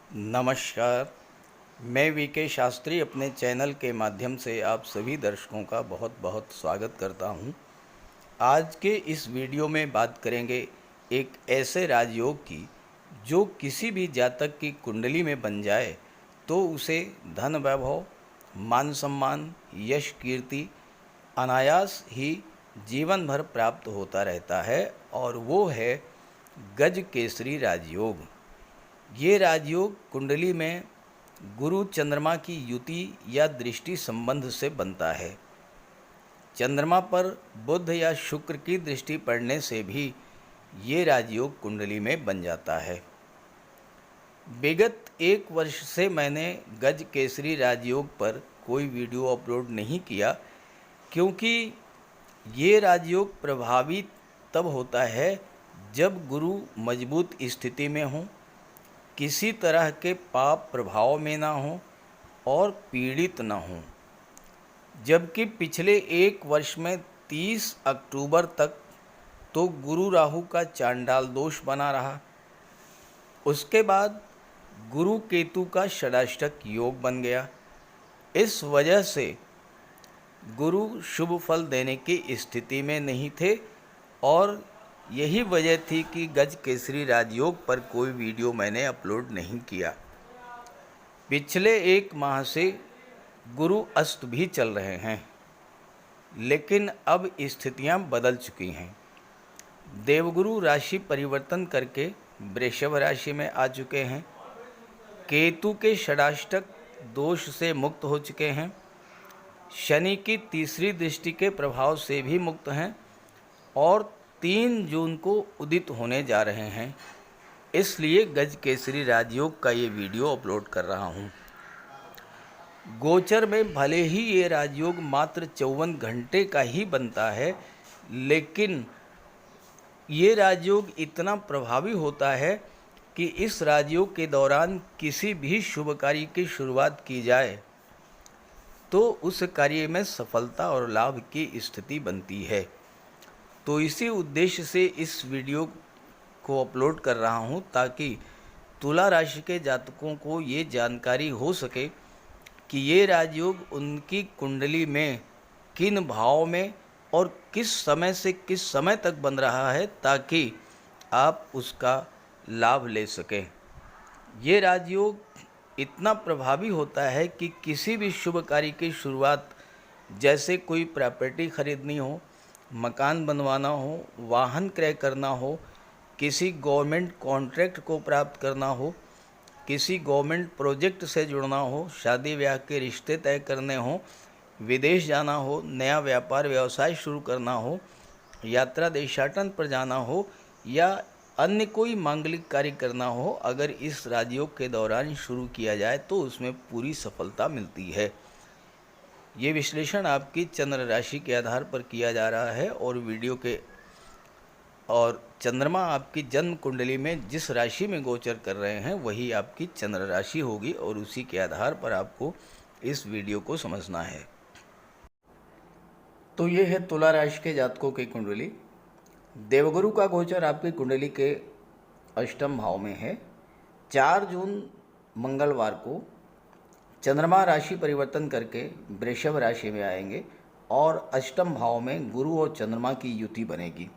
नमस्कार। मैं वीके शास्त्री अपने चैनल के माध्यम से आप सभी दर्शकों का बहुत बहुत स्वागत करता हूं। आज के इस वीडियो में बात करेंगे एक ऐसे राजयोग की जो किसी भी जातक की कुंडली में बन जाए तो उसे धन वैभव, मान सम्मान, यश कीर्ति अनायास ही जीवन भर प्राप्त होता रहता है, और वो है गज केसरी राजयोग। ये राजयोग कुंडली में गुरु चंद्रमा की युति या दृष्टि संबंध से बनता है। चंद्रमा पर बुध या शुक्र की दृष्टि पड़ने से भी ये राजयोग कुंडली में बन जाता है। विगत 1 वर्ष से मैंने गज केसरी राजयोग पर कोई वीडियो अपलोड नहीं किया, क्योंकि ये राजयोग प्रभावी तब होता है जब गुरु मजबूत स्थिति में हों, किसी तरह के पाप प्रभाव में ना हो और पीड़ित न हों। जबकि पिछले 1 वर्ष में 30 अक्टूबर तक तो गुरु राहु का चांडाल दोष बना रहा। उसके बाद गुरु केतु का षडाष्टक योग बन गया। इस वजह से गुरु शुभ फल देने की स्थिति में नहीं थे, और यही वजह थी कि गज केसरी राजयोग पर कोई वीडियो मैंने अपलोड नहीं किया। पिछले 1 माह से गुरु अस्त भी चल रहे हैं, लेकिन अब स्थितियां बदल चुकी हैं। देवगुरु राशि परिवर्तन करके वृषभ राशि में आ चुके हैं। केतु के षडाष्टक दोष से मुक्त हो चुके हैं। शनि की तीसरी दृष्टि के प्रभाव से भी मुक्त हैं, और 3 जून को उदित होने जा रहे हैं। इसलिए गज केसरी राजयोग का ये वीडियो अपलोड कर रहा हूँ। गोचर में भले ही ये राजयोग मात्र 54 घंटे का ही बनता है, लेकिन ये राजयोग इतना प्रभावी होता है कि इस राजयोग के दौरान किसी भी शुभ कार्य की शुरुआत की जाए तो उस कार्य में सफलता और लाभ की स्थिति बनती है। तो इसी उद्देश्य से इस वीडियो को अपलोड कर रहा हूं, ताकि तुला राशि के जातकों को ये जानकारी हो सके कि ये राजयोग उनकी कुंडली में किन भाव में और किस समय से किस समय तक बन रहा है, ताकि आप उसका लाभ ले सकें। ये राजयोग इतना प्रभावी होता है कि किसी भी शुभ कार्य की शुरुआत, जैसे कोई प्रॉपर्टी खरीदनी हो, मकान बनवाना हो, वाहन क्रय करना हो, किसी गवर्नमेंट कॉन्ट्रैक्ट को प्राप्त करना हो, किसी गवर्नमेंट प्रोजेक्ट से जुड़ना हो, शादी ब्याह के रिश्ते तय करने हो, विदेश जाना हो, नया व्यापार व्यवसाय शुरू करना हो, यात्रा देशाटन पर जाना हो, या अन्य कोई मांगलिक कार्य करना हो, अगर इस राजयोग के दौरान शुरू किया जाए तो उसमें पूरी सफलता मिलती है। ये विश्लेषण आपकी चंद्र राशि के आधार पर किया जा रहा है, और चंद्रमा आपकी जन्म कुंडली में जिस राशि में गोचर कर रहे हैं वही आपकी चंद्र राशि होगी, और उसी के आधार पर आपको इस वीडियो को समझना है। तो ये है तुला राशि के जातकों की कुंडली। देवगुरु का गोचर आपकी कुंडली के अष्टम भाव में है। 4 जून मंगलवार को चंद्रमा राशि परिवर्तन करके वृषभ राशि में आएंगे, और अष्टम भाव में गुरु और चंद्रमा की युति बनेगी।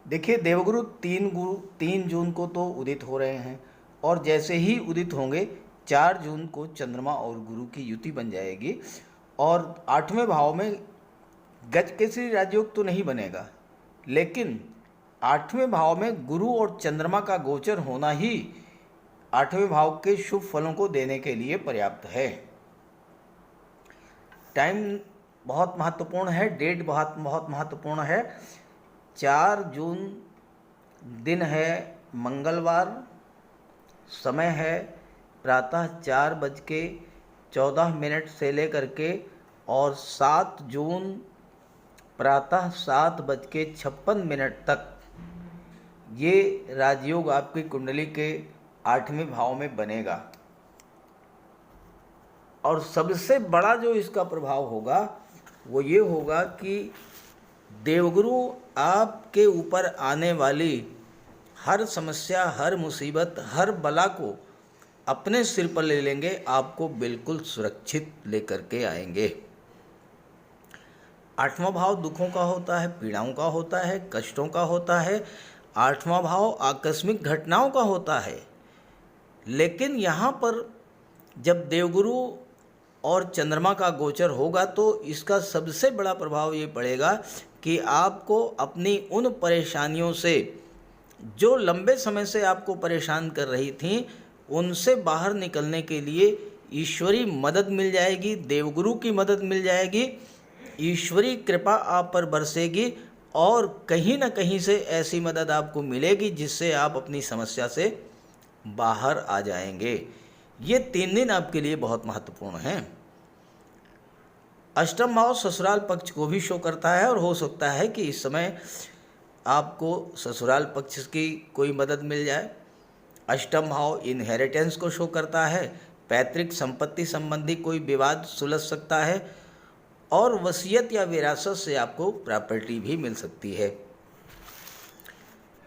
देखिए, देवगुरु 3 जून को तो उदित हो रहे हैं, और जैसे ही उदित होंगे 4 जून को चंद्रमा और गुरु की युति बन जाएगी। और 8वें भाव में गज केसरी राजयोग तो नहीं बनेगा, लेकिन 8वें भाव में गुरु और चंद्रमा का गोचर होना ही 8वें भाव के शुभ फलों को देने के लिए पर्याप्त है। टाइम बहुत महत्वपूर्ण है, डेट बहुत महत्वपूर्ण है। 4 जून दिन है मंगलवार, समय है प्रातः 4:14 से लेकर के, और 7 जून प्रातः 7:56 तक ये राजयोग आपकी कुंडली के 8वें भाव में बनेगा। और सबसे बड़ा जो इसका प्रभाव होगा वो ये होगा कि देवगुरु आपके ऊपर आने वाली हर समस्या, हर मुसीबत, हर बला को अपने सिर पर ले लेंगे, आपको बिल्कुल सुरक्षित लेकर के आएंगे। 8वां भाव दुखों का होता है, पीड़ाओं का होता है, कष्टों का होता है। 8वां भाव आकस्मिक घटनाओं का होता है। लेकिन यहाँ पर जब देवगुरु और चंद्रमा का गोचर होगा तो इसका सबसे बड़ा प्रभाव ये पड़ेगा कि आपको अपनी उन परेशानियों से, जो लंबे समय से आपको परेशान कर रही थीं, उनसे बाहर निकलने के लिए ईश्वरी मदद मिल जाएगी, देवगुरु की मदद मिल जाएगी, ईश्वरी कृपा आप पर बरसेगी और कहीं ना कहीं से ऐसी मदद आपको मिलेगी जिससे आप अपनी समस्या से बाहर आ जाएंगे। ये 3 दिन आपके लिए बहुत महत्वपूर्ण हैं। अष्टम भाव ससुराल पक्ष को भी शो करता है और हो सकता है कि इस समय आपको ससुराल पक्ष की कोई मदद मिल जाए। अष्टम भाव इनहेरिटेंस को शो करता है, पैतृक संपत्ति संबंधी कोई विवाद सुलझ सकता है और वसीयत या विरासत से आपको प्रॉपर्टी भी मिल सकती है।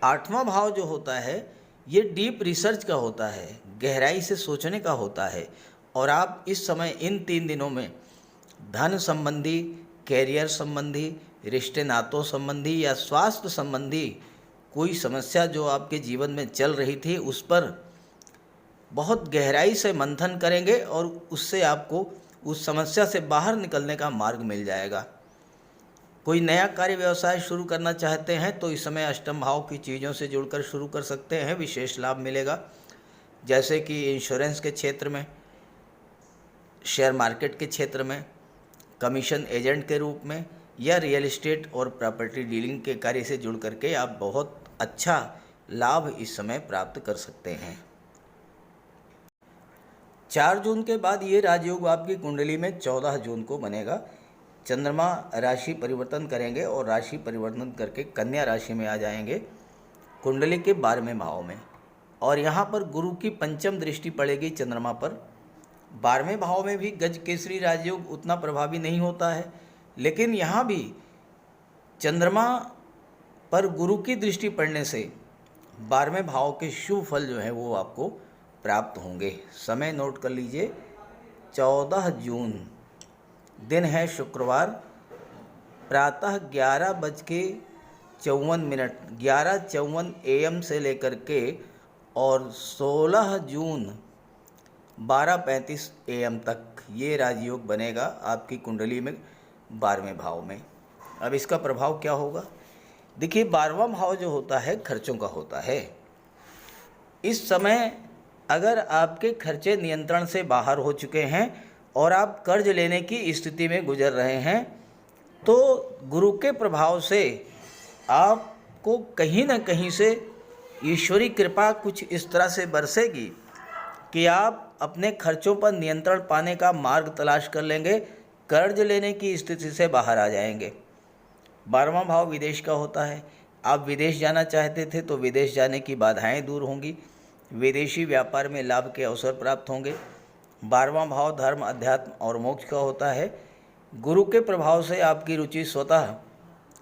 8वां भाव जो होता है ये डीप रिसर्च का होता है, गहराई से सोचने का होता है और आप इस समय इन 3 दिनों में धन संबंधी, कैरियर संबंधी, रिश्ते नातों संबंधी या स्वास्थ्य संबंधी कोई समस्या जो आपके जीवन में चल रही थी उस पर बहुत गहराई से मंथन करेंगे और उससे आपको उस समस्या से बाहर निकलने का मार्ग मिल जाएगा। कोई नया कार्य व्यवसाय शुरू करना चाहते हैं तो इस समय अष्टम भाव की चीज़ों से जुड़कर शुरू कर सकते हैं, विशेष लाभ मिलेगा। जैसे कि इंश्योरेंस के क्षेत्र में, शेयर मार्केट के क्षेत्र में, कमीशन एजेंट के रूप में या रियल एस्टेट और प्रॉपर्टी डीलिंग के कार्य से जुड़ करके आप बहुत अच्छा लाभ इस समय प्राप्त कर सकते हैं। 4 जून के बाद ये राजयोग आपकी कुंडली में 14 जून को बनेगा। चंद्रमा राशि परिवर्तन करेंगे और राशि परिवर्तन करके कन्या राशि में आ जाएंगे कुंडली के 12वें भाव में, और यहाँ पर गुरु की पंचम दृष्टि पड़ेगी चंद्रमा पर। 12वें भाव में भी गज केसरी राजयोग उतना प्रभावी नहीं होता है, लेकिन यहाँ भी चंद्रमा पर गुरु की दृष्टि पड़ने से 12वें भाव के शुभ फल जो है वो आपको प्राप्त होंगे। समय नोट कर लीजिए, 14 जून दिन है शुक्रवार, प्रातः 11:54 11:54 AM से लेकर के और 16 जून 12:35 AM तक ये राजयोग बनेगा आपकी कुंडली में 12वें भाव में। अब इसका प्रभाव क्या होगा? देखिए, 12वां भाव जो होता है खर्चों का होता है। इस समय अगर आपके खर्चे नियंत्रण से बाहर हो चुके हैं और आप कर्ज लेने की स्थिति में गुजर रहे हैं तो गुरु के प्रभाव से आपको कहीं ना कहीं से ईश्वरी कृपा कुछ इस तरह से बरसेगी कि आप अपने खर्चों पर नियंत्रण पाने का मार्ग तलाश कर लेंगे, कर्ज लेने की स्थिति से बाहर आ जाएंगे। 12वां भाव विदेश का होता है। आप विदेश जाना चाहते थे तो विदेश जाने की बाधाएं दूर होंगी, विदेशी व्यापार में लाभ के अवसर प्राप्त होंगे। 12वां भाव धर्म, अध्यात्म और मोक्ष का होता है। गुरु के प्रभाव से आपकी रुचि स्वतः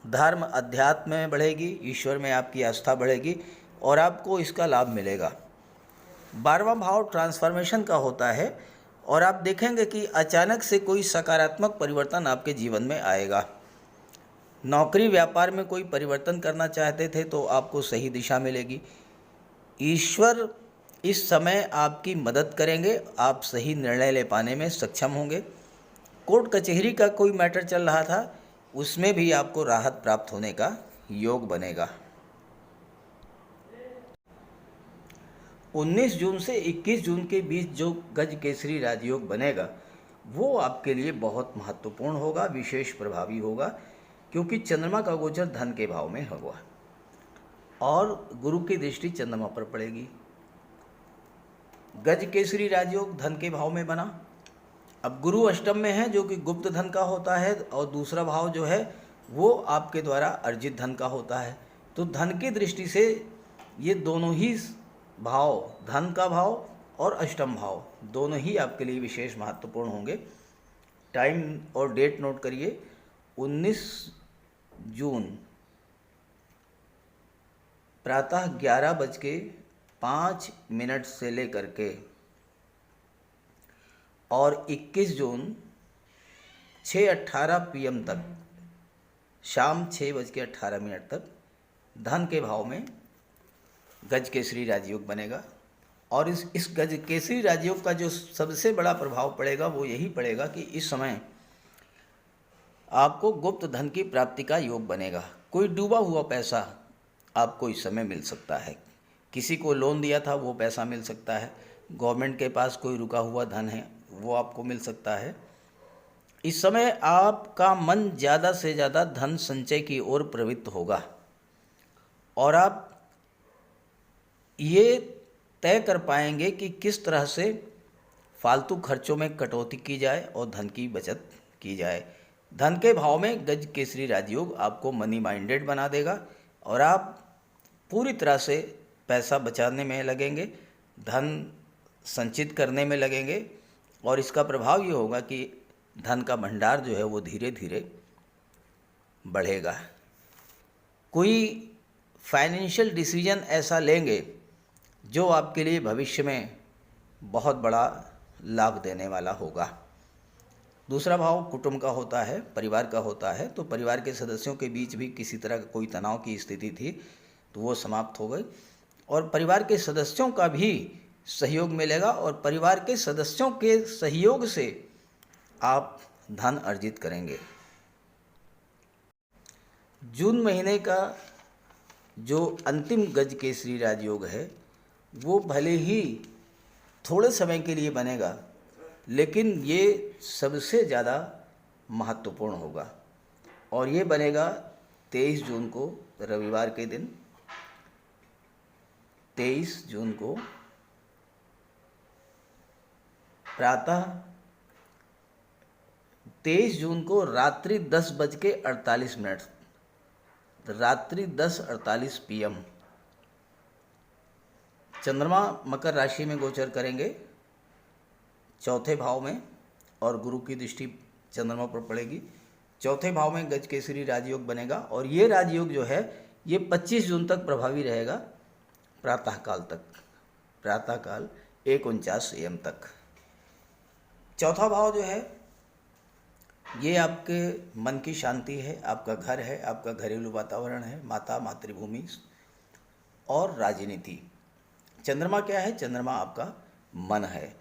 धर्म अध्यात्म में बढ़ेगी, ईश्वर में आपकी आस्था बढ़ेगी और आपको इसका लाभ मिलेगा। 12वां भाव ट्रांसफॉर्मेशन का होता है और आप देखेंगे कि अचानक से कोई सकारात्मक परिवर्तन आपके जीवन में आएगा। नौकरी व्यापार में कोई परिवर्तन करना चाहते थे तो आपको सही दिशा मिलेगी। ईश्वर इस समय आपकी मदद करेंगे, आप सही निर्णय ले पाने में सक्षम होंगे। कोर्ट कचहरी का कोई मैटर चल रहा था उसमें भी आपको राहत प्राप्त होने का योग बनेगा। 19 जून से 21 जून के बीच जो गज केसरी राजयोग बनेगा वो आपके लिए बहुत महत्वपूर्ण होगा, विशेष प्रभावी होगा, क्योंकि चंद्रमा का गोचर धन के भाव में होगा और गुरु की दृष्टि चंद्रमा पर पड़ेगी। गज केसरी राजयोग धन के भाव में बना। अब गुरु अष्टम में है जो कि गुप्त धन का होता है और दूसरा भाव जो है वो आपके द्वारा अर्जित धन का होता है। तो धन की दृष्टि से ये दोनों ही भाव, धन का भाव और अष्टम भाव, दोनों ही आपके लिए विशेष महत्वपूर्ण होंगे। टाइम और डेट नोट करिए, 19 जून प्रातः 11:05 से लेकर के और 21 जून 6:18 PM तक, शाम 6:18 तक धन के भाव में गज केसरी राजयोग बनेगा। और इस गज केसरी राजयोग का जो सबसे बड़ा प्रभाव पड़ेगा वो यही पड़ेगा कि इस समय आपको गुप्त धन की प्राप्ति का योग बनेगा। कोई डूबा हुआ पैसा आपको इस समय मिल सकता है, किसी को लोन दिया था वो पैसा मिल सकता है, गवर्नमेंट के पास कोई रुका हुआ धन है वो आपको मिल सकता है। इस समय आपका मन ज़्यादा से ज़्यादा धन संचय की ओर प्रवृत्त होगा और आप ये तय कर पाएंगे कि किस तरह से फालतू खर्चों में कटौती की जाए और धन की बचत की जाए। धन के भाव में गज केसरी राजयोग आपको मनी माइंडेड बना देगा और आप पूरी तरह से पैसा बचाने में लगेंगे, धन संचित करने में लगेंगे और इसका प्रभाव ये होगा कि धन का भंडार जो है वो धीरे धीरे बढ़ेगा। कोई फाइनेंशियल डिसीजन ऐसा लेंगे जो आपके लिए भविष्य में बहुत बड़ा लाभ देने वाला होगा। दूसरा भाव कुटुंब का होता है, परिवार का होता है, तो परिवार के सदस्यों के बीच भी किसी तरह का कोई तनाव की स्थिति थी तो वो समाप्त हो गई और परिवार के सदस्यों का भी सहयोग मिलेगा और परिवार के सदस्यों के सहयोग से आप धन अर्जित करेंगे। जून महीने का जो अंतिम गज केसरी राजयोग है वो भले ही थोड़े समय के लिए बनेगा लेकिन ये सबसे ज़्यादा महत्वपूर्ण होगा और ये बनेगा 23 जून को रविवार के दिन। 23 जून को प्रातः 23 जून को रात्रि 10:48, रात्रि 10:48 PM चंद्रमा मकर राशि में गोचर करेंगे, चौथे भाव में, और गुरु की दृष्टि चंद्रमा पर पड़ेगी। चौथे भाव में गज केसरी राजयोग बनेगा और ये राजयोग जो है ये 25 जून तक प्रभावी रहेगा, प्रातःकाल तक, प्रातःकाल 1:49 AM तक। चौथा भाव जो है ये आपके मन की शांति है, आपका घर है, आपका घरेलू वातावरण है, माता, मातृभूमि और राजनीति। चंद्रमा क्या है? चंद्रमा आपका मन है।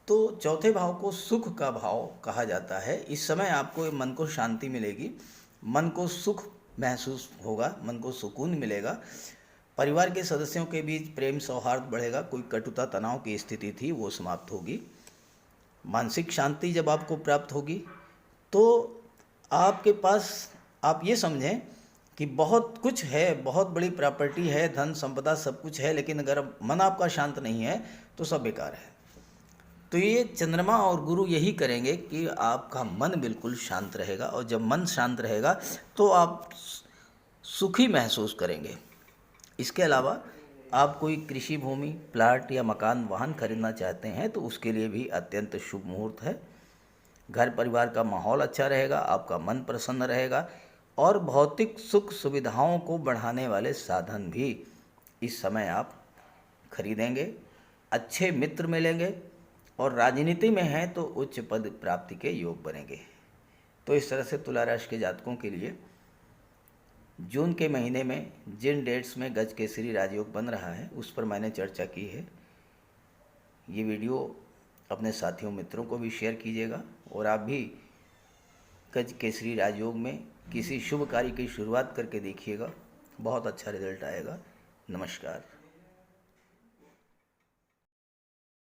तो चौथे भाव को सुख का भाव कहा जाता है। इस समय आपको मन को शांति मिलेगी, मन को सुख महसूस होगा, मन को सुकून मिलेगा, परिवार के सदस्यों के बीच प्रेम सौहार्द बढ़ेगा, कोई कटुता तनाव की स्थिति थी वो समाप्त होगी, मानसिक शांति जब आपको प्राप्त होगी तो आपके पास, आप ये समझें कि बहुत कुछ है, बहुत बड़ी प्रॉपर्टी है, धन संपदा सब कुछ है, लेकिन अगर मन आपका शांत नहीं है तो सब बेकार है। तो ये चंद्रमा और गुरु यही करेंगे कि आपका मन बिल्कुल शांत रहेगा और जब मन शांत रहेगा तो आप सुखी महसूस करेंगे। इसके अलावा आप कोई कृषि भूमि, प्लाट या मकान, वाहन खरीदना चाहते हैं तो उसके लिए भी अत्यंत शुभ मुहूर्त है। घर परिवार का माहौल अच्छा रहेगा, आपका मन प्रसन्न रहेगा और भौतिक सुख सुविधाओं को बढ़ाने वाले साधन भी इस समय आप खरीदेंगे, अच्छे मित्र मिलेंगे और राजनीति में हैं तो उच्च पद प्राप्ति के योग बनेंगे। तो इस तरह से तुला राशि के जातकों के लिए जून के महीने में जिन डेट्स में गज केसरी राजयोग बन रहा है उस पर मैंने चर्चा की है। ये वीडियो अपने साथियों मित्रों को भी शेयर कीजिएगा और आप भी गज केसरी राजयोग में किसी शुभ कार्य की शुरुआत करके देखिएगा, बहुत अच्छा रिजल्ट आएगा। नमस्कार।